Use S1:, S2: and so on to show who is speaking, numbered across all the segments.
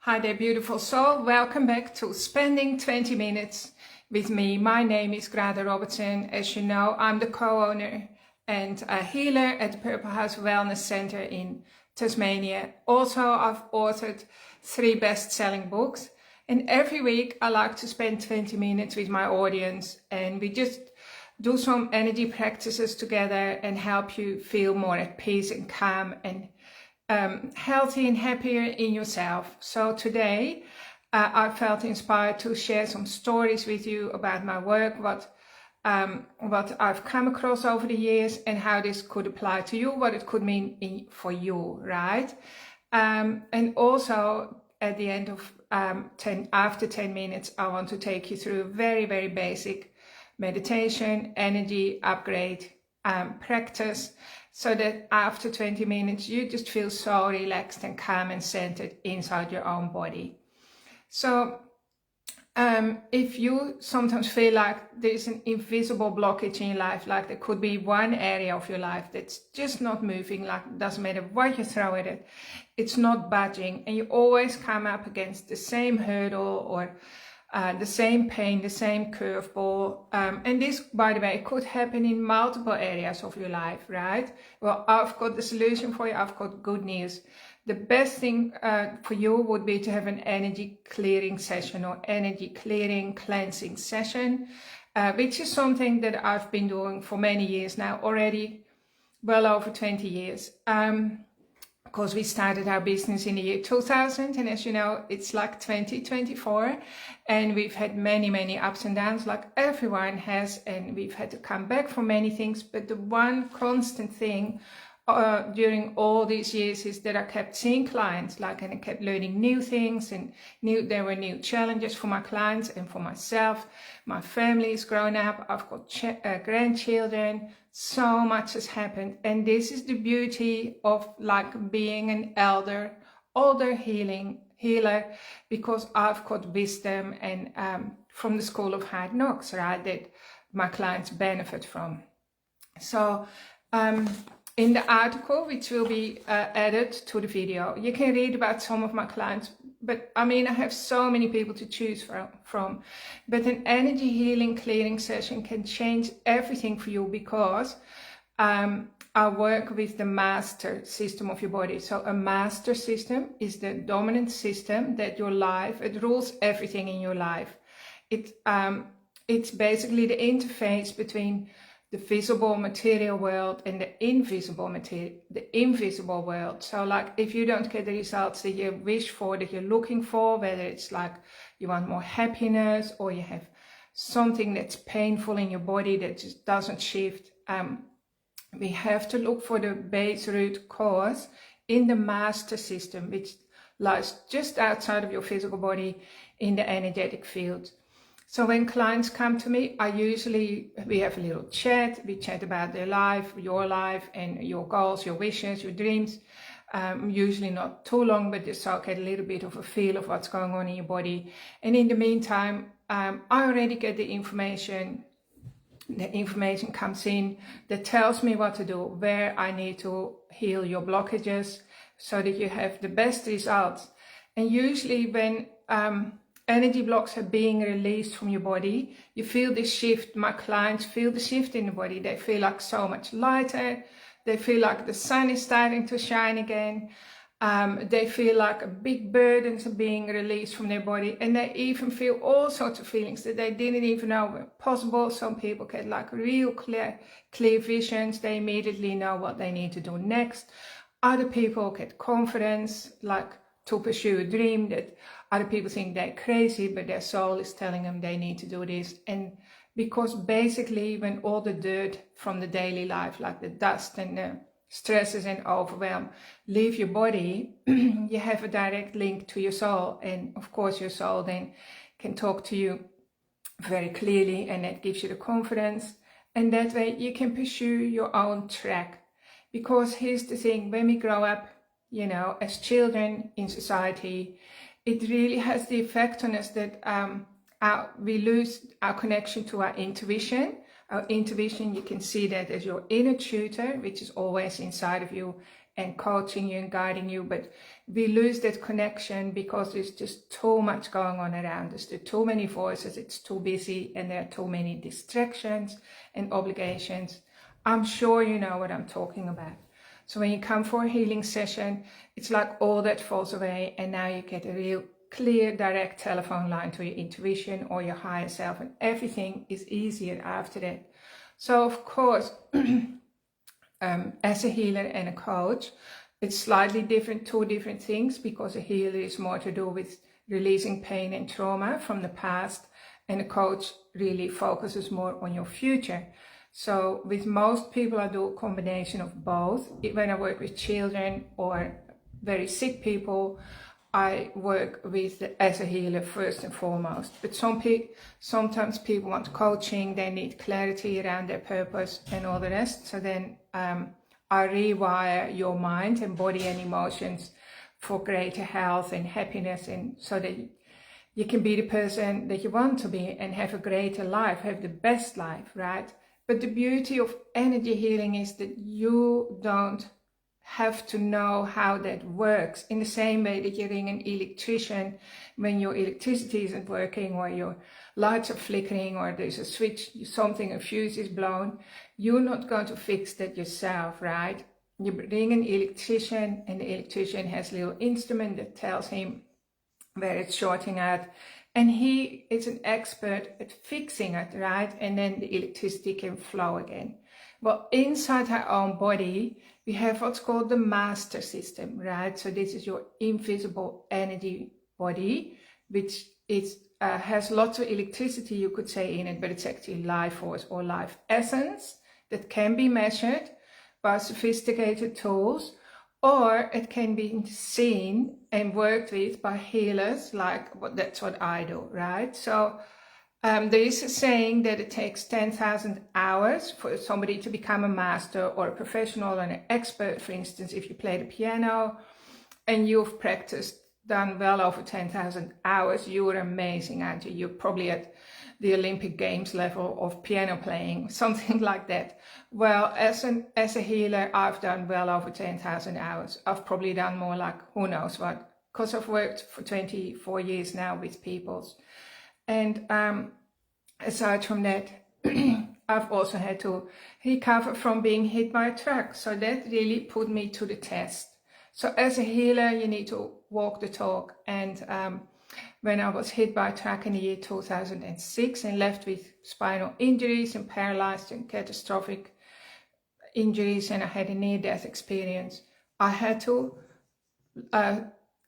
S1: Hi there, beautiful soul. Welcome back to Spending 20 Minutes with me. My name is Grada Robertson. As you know, I'm the co-owner and a healer at the Purple House Wellness Center in Tasmania. Also, I've authored 3 best-selling books. And every week, I like to spend 20 minutes with my audience. And we just do some energy practices together and help you feel more at peace and calm and healthy and happier in yourself. So today I felt inspired to share some stories with you about my work, what I've come across over the years and how this could apply to you, what it could mean for you, right? And also at the end of after 10 minutes, I want to take you through a very, very basic meditation, energy upgrade practice, so that after 20 minutes you just feel so relaxed and calm and centered inside your own body. So if you sometimes feel like there's an invisible blockage in your life, like there could be one area of your life that's just not moving, like it doesn't matter what you throw at it, it's not budging, and you always come up against the same hurdle or the same pain, the same curveball, and this, by the way, could happen in multiple areas of your life, right? Well, I've got the solution for you. I've got good news. The best thing for you would be to have an energy clearing session or energy clearing cleansing session, which is something that I've been doing for many years now, already well over 20 years. Because we started our business in the year 2000, and as you know, it's like 2024, and we've had many ups and downs like everyone has, and we've had to come back from many things. But the one constant thing during all these years is that I kept seeing clients, and I kept learning new things, and there were new challenges for my clients and for myself. My family is grown up, I've got grandchildren, so much has happened. And this is the beauty of being an older healer, because I've got wisdom and from the school of hard knocks, right, that my clients benefit from. So in the article, which will be added to the video, you can read about some of my clients, but I mean, I have so many people to choose from. But an energy healing clearing session can change everything for you, because I work with the master system of your body. So a master system is the dominant system that your life, it rules everything in your life. It's basically the interface between the visible material world and the invisible world. So if you don't get the results that you wish for, that you're looking for, whether it's you want more happiness, or you have something that's painful in your body that just doesn't shift, we have to look for the base root cause in the master system, which lies just outside of your physical body in the energetic field. So when clients come to me, we have a little chat. We chat about their life, your life, and your goals, your wishes, your dreams. Usually not too long, but just so I get a little bit of a feel of what's going on in your body. And in the meantime, I already get the information. The information comes in that tells me what to do, where I need to heal your blockages, so that you have the best results. And usually when energy blocks are being released from your body, you feel this shift. My clients feel the shift in the body. They feel like so much lighter. They feel like the sun is starting to shine again. They feel like big burdens are being released from their body, and they even feel all sorts of feelings that they didn't even know were possible. Some people get real clear visions. They immediately know what they need to do next. Other people get confidence, to pursue a dream that other people think they're crazy, but their soul is telling them they need to do this. And because basically when all the dirt from the daily life, like the dust and the stresses and overwhelm, leave your body, you have a direct link to your soul. And of course your soul then can talk to you very clearly, and that gives you the confidence. And that way you can pursue your own track. Because here's the thing, when we grow up, as children in society, it really has the effect on us that we lose our connection to our intuition. Our intuition, you can see that as your inner tutor, which is always inside of you, and coaching you and guiding you, but we lose that connection because there's just too much going on around us. There are too many voices, it's too busy, and there are too many distractions and obligations. I'm sure you know what I'm talking about. So when you come for a healing session, it's like all that falls away, and now you get a real clear, direct telephone line to your intuition or your higher self, and everything is easier after that. So of course, as a healer and a coach, it's slightly different, two different things, because a healer is more to do with releasing pain and trauma from the past, and a coach really focuses more on your future. So with most people, I do a combination of both. When I work with children or very sick people, I work with as a healer first and foremost. But sometimes people want coaching, they need clarity around their purpose and all the rest. So then I rewire your mind and body and emotions for greater health and happiness, and so that you can be the person that you want to be and have a greater life, have the best life, right? But the beauty of energy healing is that you don't have to know how that works, in the same way that you ring an electrician when your electricity isn't working, or your lights are flickering, or there's a switch, a fuse is blown. You're not going to fix that yourself, right? You ring an electrician, and the electrician has a little instrument that tells him where it's shorting out, and he is an expert at fixing it, right? And then the electricity can flow again. Well, inside our own body, we have what's called the master system, right? So this is your invisible energy body, which has lots of electricity, you could say, in it, but it's actually life force or life essence that can be measured by sophisticated tools, or it can be seen and worked with by healers, that's what I do, right? So there is a saying that it takes 10,000 hours for somebody to become a master or a professional and an expert. For instance, if you play the piano and you've done well over 10,000 hours, you are amazing, aren't you? You're probably at the Olympic Games level of piano playing, something like that. Well, as a healer, I've done well over 10,000 hours. I've probably done more, like who knows what, because I've worked for 24 years now with people. And aside from that, I've also had to recover from being hit by a truck. So that really put me to the test. So as a healer, you need to walk the talk. And when I was hit by a truck in the year 2006 and left with spinal injuries and paralyzed and catastrophic injuries, and I had a near-death experience, I had to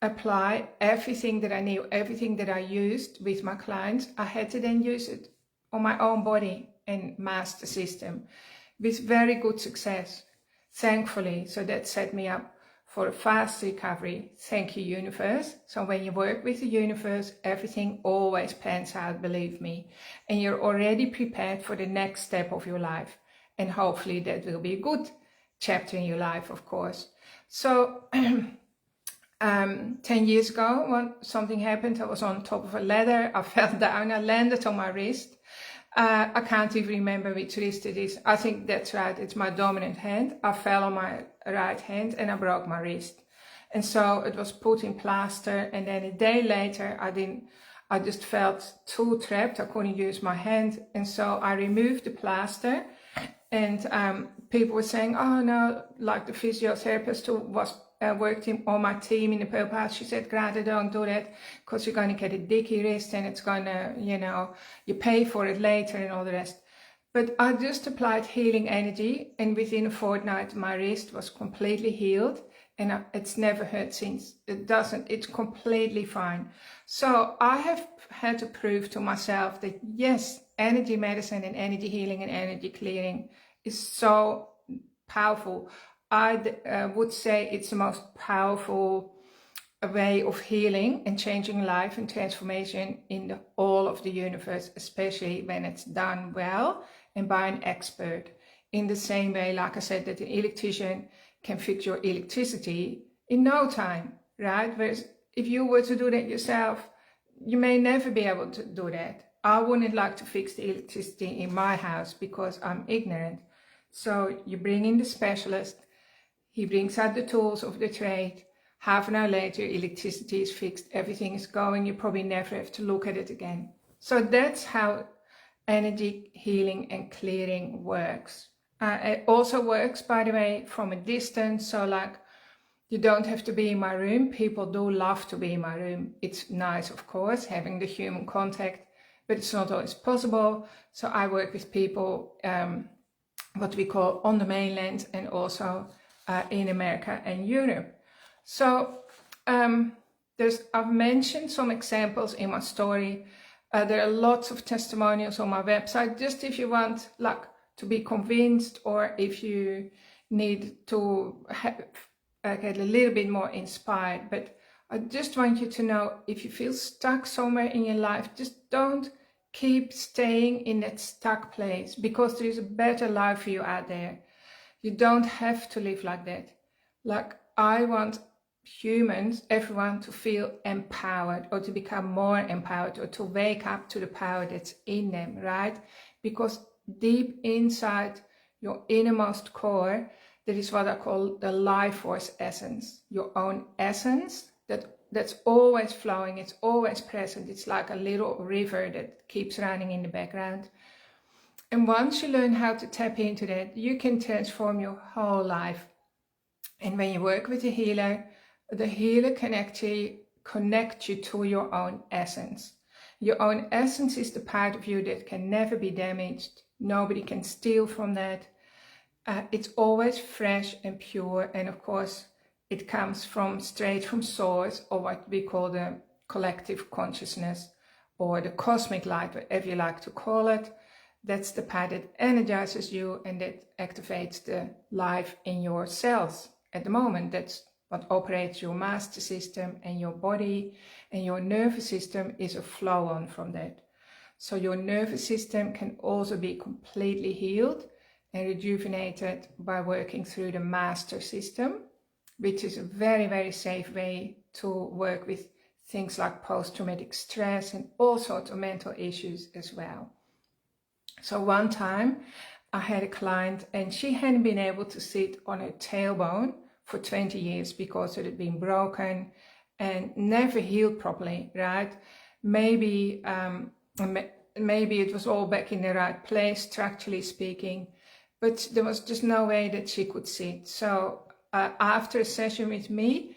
S1: apply everything that I knew, everything that I used with my clients. I had to then use it on my own body and master system with very good success, thankfully. So that set me up for a fast recovery. Thank you, universe. So when you work with the universe, everything always pans out, believe me. And you're already prepared for the next step of your life. And hopefully that will be a good chapter in your life, of course. So 10 years ago, when something happened, I was on top of a ladder, I fell down, I landed on my wrist. I can't even remember which wrist it is. I think that's right, it's my dominant hand. I fell on my right hand and I broke my wrist. And so it was put in plaster, and then a day later I just felt too trapped, I couldn't use my hand. And so I removed the plaster, and people were saying, oh no, like the physiotherapist who was worked on my team in the Purple House, she said, Greta, don't do that, because you're going to get a dicky wrist and it's going to, you pay for it later and all the rest. But I just applied healing energy, and within a fortnight my wrist was completely healed, and it's never hurt since. It's completely fine. So I have had to prove to myself that yes, energy medicine and energy healing and energy clearing is so powerful. I would say it's the most powerful way of healing and changing life and transformation in all of the universe, especially when it's done well and by an expert. In the same way, like I said, that an electrician can fix your electricity in no time, right? Whereas if you were to do that yourself, you may never be able to do that. I wouldn't like to fix the electricity in my house because I'm ignorant. So you bring in the specialist. He brings out the tools of the trade. Half an hour later, electricity is fixed, everything is going, you probably never have to look at it again. So that's how energy healing and clearing works. It also works, by the way, from a distance. So like, you don't have to be in my room. People do love to be in my room. It's nice, of course, having the human contact, but it's not always possible. So I work with people, what we call on the mainland, and also in America and Europe. So I've mentioned some examples in my story. There are lots of testimonials on my website, just if you want like to be convinced, or if you need to get a little bit more inspired. But I just want you to know, if you feel stuck somewhere in your life, just don't keep staying in that stuck place, because there is a better life for you out there. You don't have to live like that. Like, I want humans, everyone, to feel empowered, or to become more empowered, or to wake up to the power that's in them, right? Because deep inside your innermost core, there is what I call the life force essence, your own essence that's always flowing, it's always present. It's like a little river that keeps running in the background. And once you learn how to tap into that, you can transform your whole life. And when you work with a healer, the healer can actually connect you to your own essence. Your own essence is the part of you that can never be damaged. Nobody can steal from that. It's always fresh and pure. And of course, it comes straight from source, or what we call the collective consciousness, or the cosmic light, whatever you like to call it. That's the part that energizes you and that activates the life in your cells at the moment. That's what operates your master system, and your body and your nervous system is a flow on from that. So your nervous system can also be completely healed and rejuvenated by working through the master system, which is a very, very safe way to work with things like post-traumatic stress and all sorts of mental issues as well. So one time I had a client, and she hadn't been able to sit on her tailbone for 20 years because it had been broken and never healed properly, right? Maybe it was all back in the right place, structurally speaking, but there was just no way that she could sit. So after a session with me,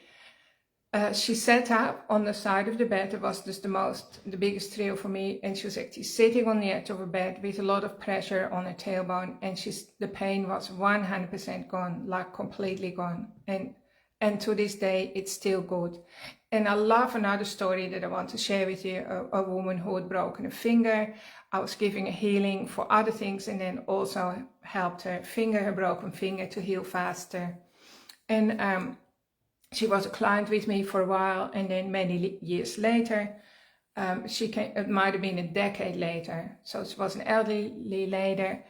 S1: she sat up on the side of the bed. It was just the biggest thrill for me. And she was actually sitting on the edge of her bed with a lot of pressure on her tailbone. And the pain was 100% gone, like completely gone. And to this day, it's still good. And I love another story that I want to share with you, a woman who had broken a finger. I was giving a healing for other things, and then also helped her broken finger to heal faster. And she was a client with me for a while, and then many years later, she came. It might have been a decade later. So she was an elderly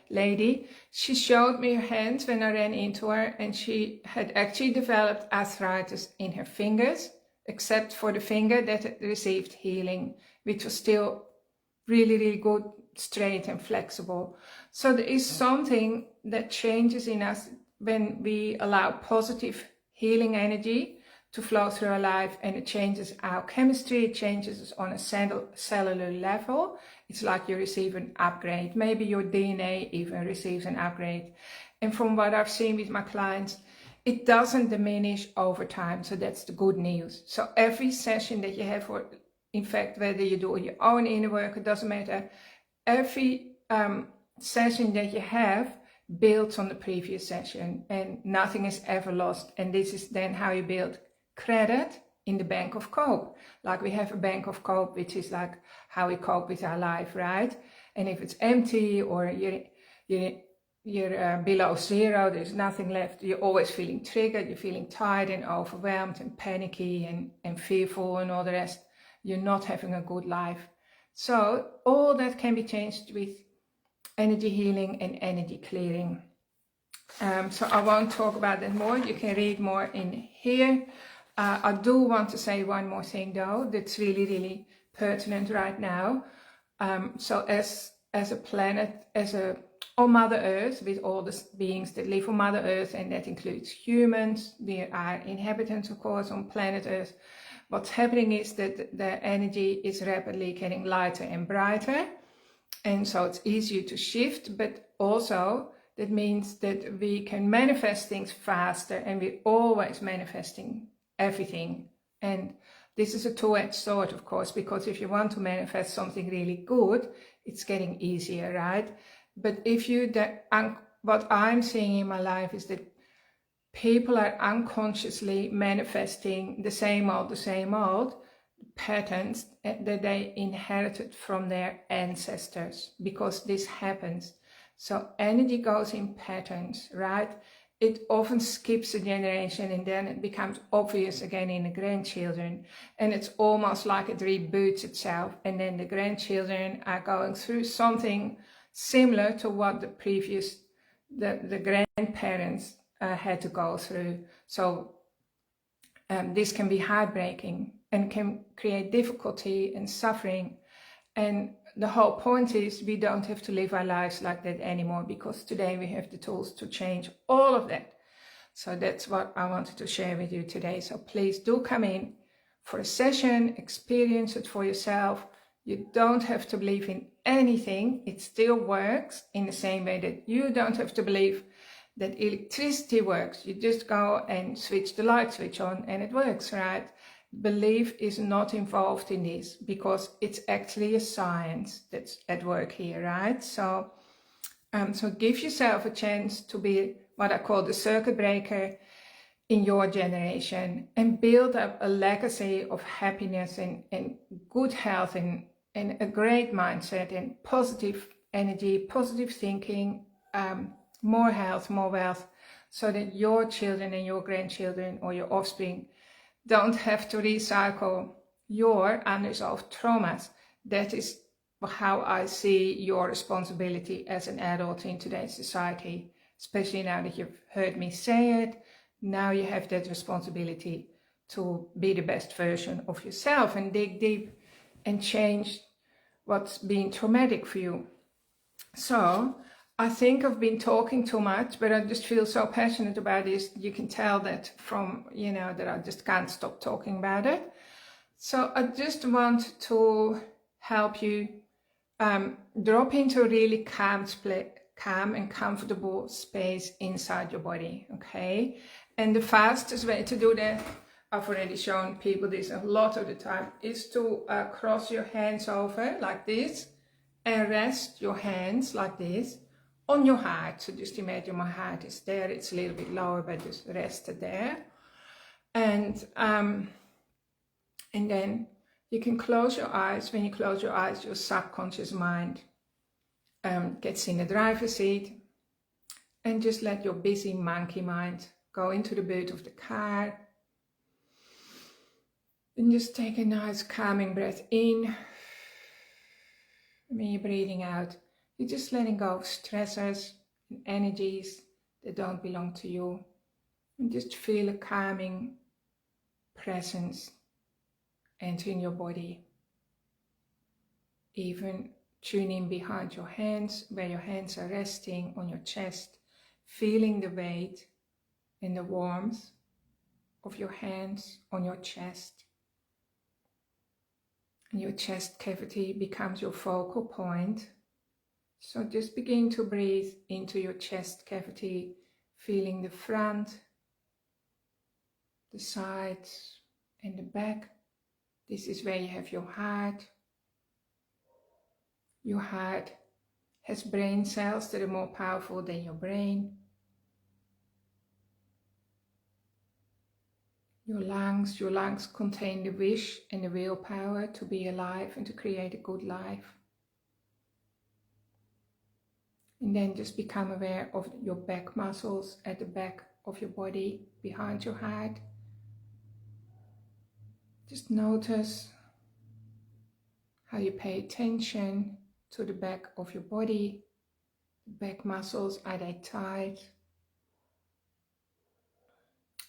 S1: lady. She showed me her hands when I ran into her, and she had actually developed arthritis in her fingers, except for the finger that had received healing, which was still really, really good, straight and flexible. So there is something that changes in us when we allow positive healing energy to flow through our life, and it changes our chemistry, it changes us on a cellular level. It's like you receive an upgrade. Maybe your DNA even receives an upgrade. And from what I've seen with my clients, it doesn't diminish over time. So that's the good news. So every session that you have, or in fact, whether you do your own inner work, it doesn't matter. Every session that you have builds on the previous session, and nothing is ever lost. And this is then how you build credit in the bank of cope. Like we have a bank of cope, which is like how we cope with our life, right? And if it's empty, or you're below zero, there's nothing left, you're always feeling triggered, you're feeling tired and overwhelmed and panicky and fearful and all the rest, you're not having a good life. So all that can be changed with energy healing and energy clearing. So I won't talk about that more. You can read more in here. I do want to say one more thing though, that's really, really pertinent right now. So as a planet, as a on Mother Earth, with all the beings that live on Mother Earth, and that includes humans. We are inhabitants, of course, on planet Earth. What's happening is that the energy is rapidly getting lighter and brighter, and so it's easier to shift, but also that means that we can manifest things faster, and we're always manifesting everything. And this is a two-edged sword, of course, because if you want to manifest something really good, it's getting easier, right? But if you, what I'm seeing in my life is that people are unconsciously manifesting the same old patterns that they inherited from their ancestors, because this happens. So energy goes in patterns, right? It often skips a generation and then it becomes obvious again in the grandchildren, and it's almost like it reboots itself, and then the grandchildren are going through something similar to what the grandparents had to go through. So this can be heartbreaking and can create difficulty and suffering. And the whole point is we don't have to live our lives like that anymore, because today we have the tools to change all of that. So that's what I wanted to share with you today. So please do come in for a session, experience it for yourself. You don't have to believe in anything. It still works in the same way that you don't have to believe that electricity works. You just go and switch the light switch on and it works, right? Belief is not involved in this, because it's actually a science that's at work here, right? So give yourself a chance to be what I call the circuit breaker in your generation, and build up a legacy of happiness and good health and a great mindset and positive energy, positive thinking, more health, more wealth, so that your children and your grandchildren or your offspring don't have to recycle your unresolved traumas. That is how I see your responsibility as an adult in today's society, especially now that you've heard me say it. Now you have that responsibility to be the best version of yourself and dig deep and change what's been traumatic for you. So I think I've been talking too much, but I just feel so passionate about this. You can tell that from, that I just can't stop talking about it. So I just want to help you drop into a really calm and comfortable space inside your body, okay? And the fastest way to do that, I've already shown people this a lot of the time, is to cross your hands over like this and rest your hands like this on your heart. So just imagine my heart is there. It's a little bit lower, but just rest it there. And then you can close your eyes. When you close your eyes, your subconscious mind gets in the driver's seat, and just let your busy monkey mind go into the boot of the car. And just take a nice calming breath in. When you're breathing out, you're just letting go of stressors and energies that don't belong to you. And just feel a calming presence entering your body. Even tune in behind your hands, where your hands are resting on your chest, feeling the weight and the warmth of your hands on your chest. And your chest cavity becomes your focal point. So just begin to breathe into your chest cavity, feeling the front, the sides and the back. This is where you have your heart. Your heart has brain cells that are more powerful than your brain. Your lungs contain the wish and the willpower to be alive and to create a good life. And then just become aware of your back muscles at the back of your body, behind your heart. Just notice how you pay attention to the back of your body. The back muscles, are they tight?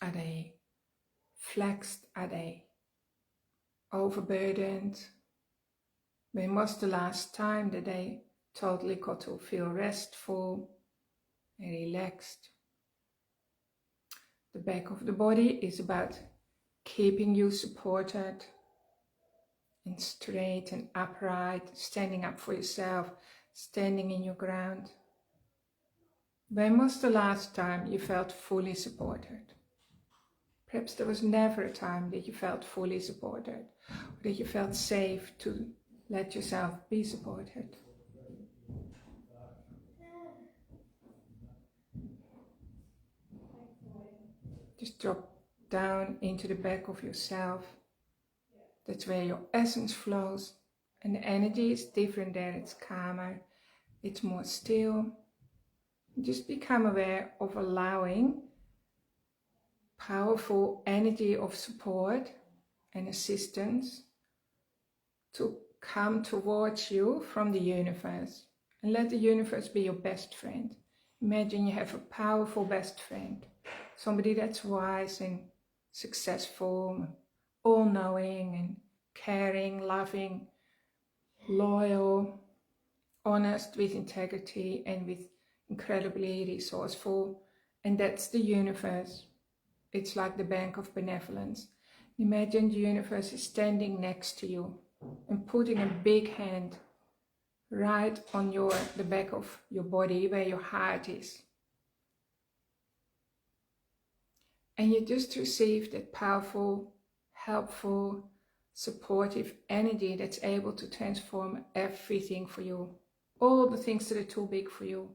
S1: Are they flexed? Are they overburdened? When was the last time that they totally got to feel restful and relaxed. The back of the body is about keeping you supported and straight and upright, standing up for yourself, standing in your ground. When was the last time you felt fully supported? Perhaps there was never a time that you felt fully supported, or that you felt safe to let yourself be supported. Just drop down into the back of yourself. That's where your essence flows, and the energy is different there. It's calmer, it's more still. Just become aware of allowing powerful energy of support and assistance to come towards you from the universe, and let the universe be your best friend. Imagine you have a powerful best friend, somebody that's wise and successful, all-knowing and caring, loving, loyal, honest, with integrity and with incredibly resourceful. And that's the universe. It's like the bank of benevolence. Imagine the universe is standing next to you and putting a big hand right on the back of your body where your heart is. And you just receive that powerful, helpful, supportive energy that's able to transform everything for you. All the things that are too big for you.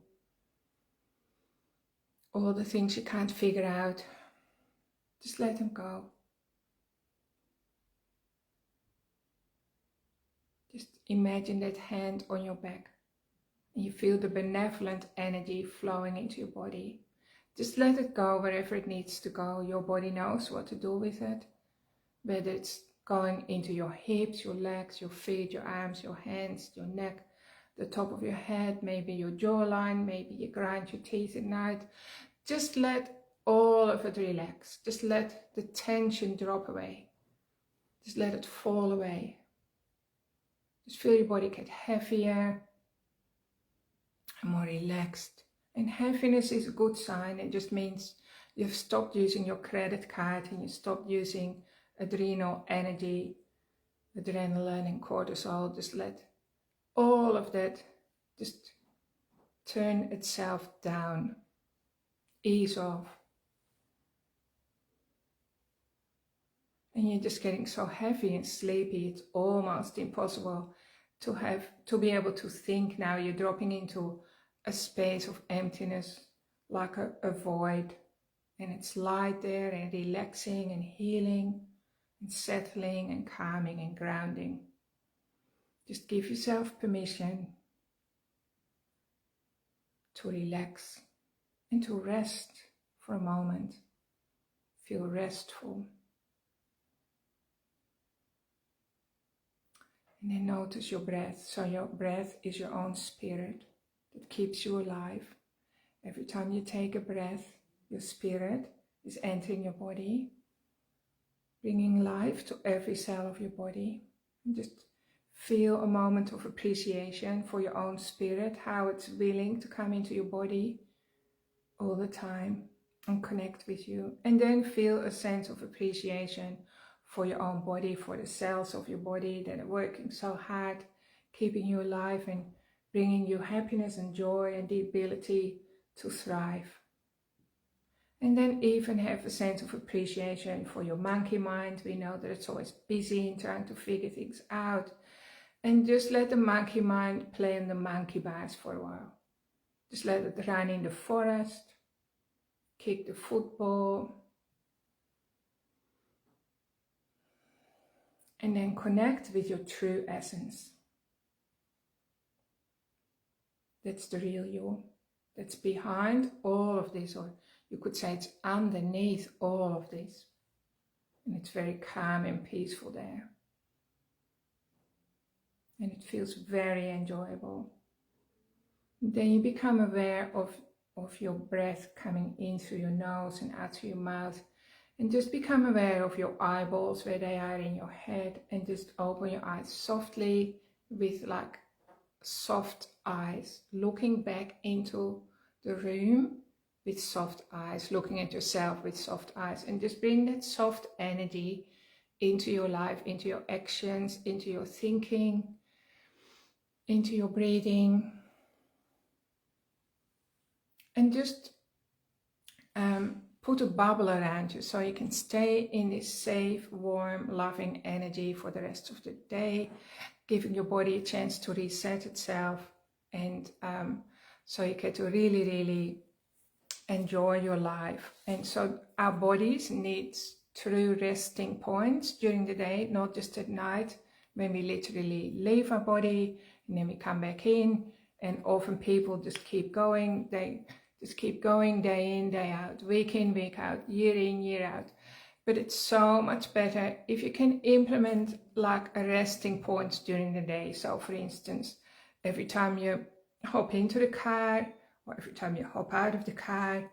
S1: All the things you can't figure out. Just let them go. Just imagine that hand on your back. And you feel the benevolent energy flowing into your body. Just let it go wherever it needs to go. Your body knows what to do with it. Whether it's going into your hips, your legs, your feet, your arms, your hands, your neck, the top of your head, maybe your jawline, maybe you grind your teeth at night. Just let all of it relax. Just let the tension drop away. Just let it fall away. Just feel your body get heavier and more relaxed. And heaviness is a good sign. It just means you've stopped using your credit card and you stopped using adrenal energy, adrenaline and cortisol. Just let all of that just turn itself down, ease off. And you're just getting so heavy and sleepy, it's almost impossible to be able to think now. You're dropping into a space of emptiness, like a void. And it's light there and relaxing and healing and settling and calming and grounding. Just give yourself permission to relax and to rest for a moment. Feel restful. And then notice your breath. So your breath is your own spirit that keeps you alive. Every time you take a breath, your spirit is entering your body, bringing life to every cell of your body. And just feel a moment of appreciation for your own spirit, how it's willing to come into your body all the time and connect with you. And then feel a sense of appreciation for your own body, for the cells of your body that are working so hard, keeping you alive and bringing you happiness and joy and the ability to thrive. And then even have a sense of appreciation for your monkey mind. We know that it's always busy and trying to figure things out. And just let the monkey mind play on the monkey bars for a while. Just let it run in the forest, kick the football, and then connect with your true essence. That's the real you. That's behind all of this, or you could say it's underneath all of this. And it's very calm and peaceful there. And it feels very enjoyable. And then you become aware of your breath coming in through your nose and out through your mouth. And just become aware of your eyeballs, where they are in your head. And just open your eyes softly with like soft eyes, looking back into the room with soft eyes, looking at yourself with soft eyes, and just bring that soft energy into your life, into your actions, into your thinking, into your breathing, and just put a bubble around you so you can stay in this safe, warm, loving energy for the rest of the day, giving your body a chance to reset itself, and so you get to really, really enjoy your life. And so our bodies needs true resting points during the day, not just at night when we literally leave our body and then we come back in. And often people just keep going, they just keep going day in, day out, week in, week out, year in, year out. But it's so much better if you can implement like a resting point during the day. So for instance, every time you hop into the car or every time you hop out of the car,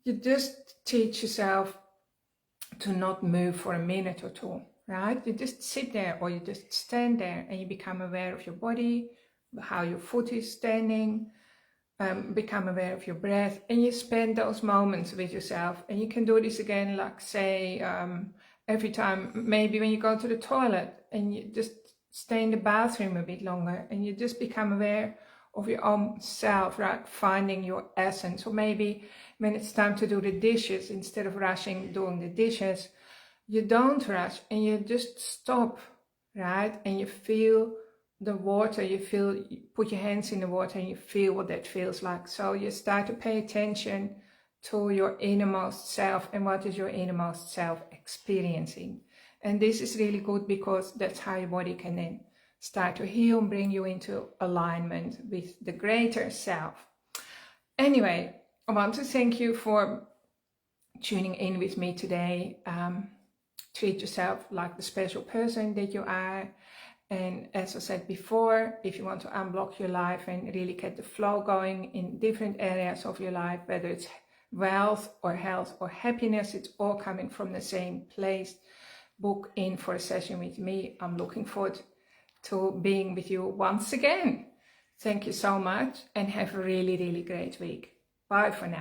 S1: you just teach yourself to not move for a minute or two, right? You just sit there or you just stand there and you become aware of your body, how your foot is standing, become aware of your breath, and you spend those moments with yourself. And you can do this again, like say every time, maybe when you go to the toilet and you just stay in the bathroom a bit longer and you just become aware of your own self, right? Finding your essence. Or maybe when it's time to do the dishes, instead of rushing doing the dishes, you don't rush and you just stop, right? And you feel the water, you put your hands in the water and you feel what that feels like. So you start to pay attention to your innermost self and what is your innermost self experiencing. And this is really good because that's how your body can then start to heal and bring you into alignment with the greater self. Anyway, I want to thank you for tuning in with me today. Treat yourself like the special person that you are. And as I said before, if you want to unblock your life and really get the flow going in different areas of your life, whether it's wealth or health or happiness, it's all coming from the same place. Book in for a session with me. I'm looking forward to being with you once again. Thank you so much and have a really, really great week. Bye for now.